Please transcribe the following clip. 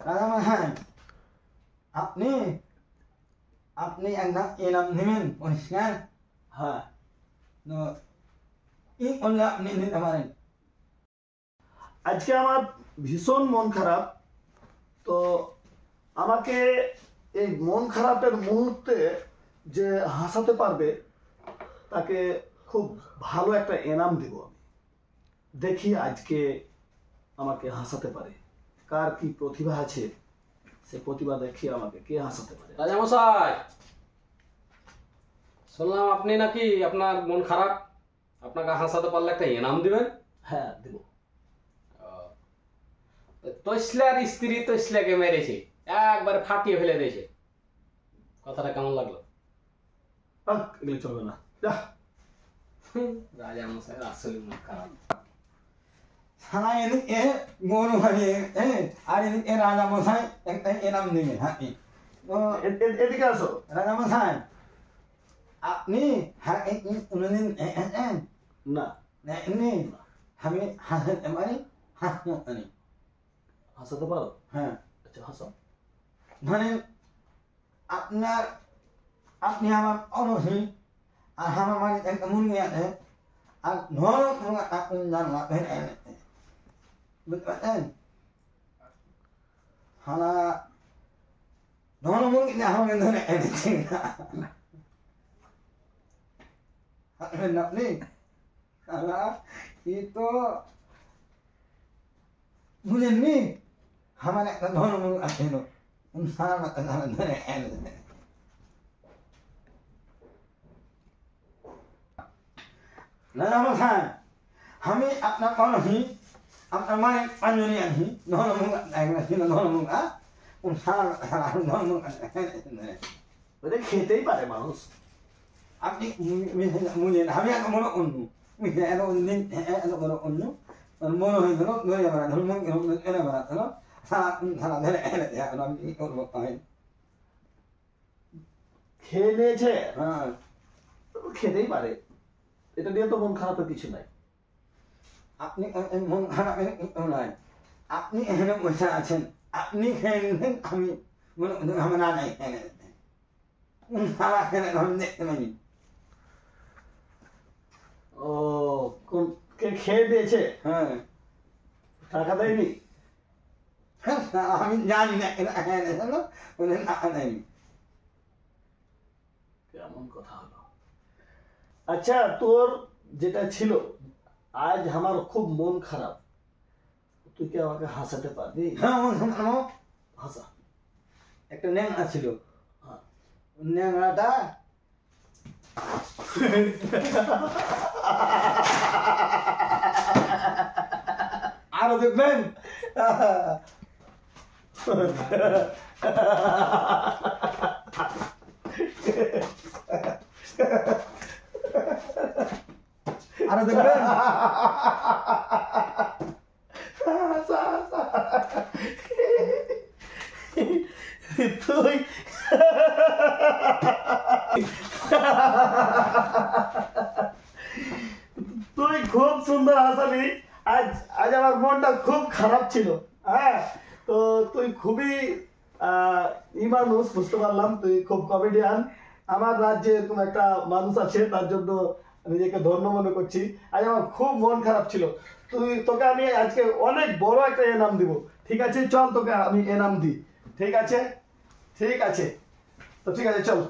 রাজামশাই আপনি আপনি একটা এনাম নেবেন পরিষ্কার। হ্যাঁ, তো কি করলে আপনি নিতে পারেন? আজকে আমার ভীষণ মন খারাপ। তো আমাকে এই মন খারাপের মুহূর্তে যে হাসাতে পারবে তাকে খুব ভালো একটা এনাম দেব আমি। দেখি আজকে আমাকে হাসাতে পারে, কার কি প্রতিভা আছে, সে প্রতিভা দেখিয়ে আমাকে কে হাসাতে পারে। রাজামশাই, শুনলাম আপনি নাকি আপনার মন খারাপ, আপনাকে হাসাতে পারলে একটা ইনাম দিবেন। হ্যাঁ, দেব। তসলার স্ত্রী তসলাকে মেরেছে, একবার ফাটিয়ে ফেলে দিয়েছে। কথাটা কেমন লাগলো? এগুলো চলবে না, যা। রাজামশাই আসলে মন খারাপ। সারা এদিকে গরু হারিয়ে আর এদিকে রাজামশাই একটা এনাম নেবেন হাতে। তো এদিকে আসো। রাজামশাই আপনি হ্যাঁ কোনোদিন না, এমনি আমি হাসাতে পারি, হাসতে পারি। হাসাতে পারো? হ্যাঁ, আচ্ছা, হাসো। ধরেন আপনার আপনি আমার অরসি আর আমার বাড়িতে একটা মুরগি আছে আর ধরুন আপনি জানলা ফেলে এনেছে, বুঝতে পারছেন? হানা ধরুন মুরগিটা আমাকে ধরে এনেছে আপনি হানা কি তো বুঝেননি? আমার একটা ধরুন মুরগি আছে সারা মাথা ধরে এনেছে। রাজামশাই আমি আপনার অনহি আপনার মায়ের পাঞ্জনি আছি ধর্মমুখ ছিল ধর্মমুখ সারা ধর্মমুখ ওটা খেতেই পারে মানুষ। আপনি বুঝলেন আমি এত বড় অন্য বুঝলেন, এত দিন এত বড় অন্য মনে হয়ে গেল ধরে বেড়া ধর্মমুখ এনে বেড়াচ্ছিল সারা সারা ধরে এনে এখন আমি কি করবো? খেয়ে নিয়েছে? হ্যাঁ, খেতেই পারে, এটা নিয়ে তো মন খারাপের কিছু নাই। আপনি মন খারাপের কিছু নাই, আপনি এখানে বসে আছেন, আপনি খেয়ে নিলেন, আমি আমার নাই খেয়ে নিলেন সারা খেলে আমি দেখতে পাইনি। ও, কে খেয়ে দিয়েছে? হ্যাঁ, টাকা দেয়নি? আমি জানি না এটা খেয়ে নিয়েছিল ওদের টাকা দেয়নি। কেমন কথা হলো? আচ্ছা, তোর যেটা ছিল, আজ আমার খুব মন খারাপ, তুই কি আমাকে হাসাতে পারবি? হ্যাঁ, হাসা। একটা ন্যাংরা ছিল, হ্যাঁ। ন্যাংরাটা আরো দেখবেন আরো দেখবেন তুই তুই খুব সুন্দর হাসালি। আজ আজ আমার মনটা খুব খারাপ ছিল। হ্যাঁ, তো তুই খুবই মানুষ, বুঝতে পারলাম তুই খুব কমেডিয়ান। আমার রাজ্যে এরকম একটা মানুষ আছে, তার জন্য নিজেকে ধন্য মনে করছি। আজ আমার খুব মন খারাপ ছিল, তোকে আমি আজকে অনেক বড় একটা এনাম দিব। ঠিক আছে, চল তোকে আমি এনাম দিই। ঠিক আছে, ঠিক আছে, তো ঠিক আছে, চল।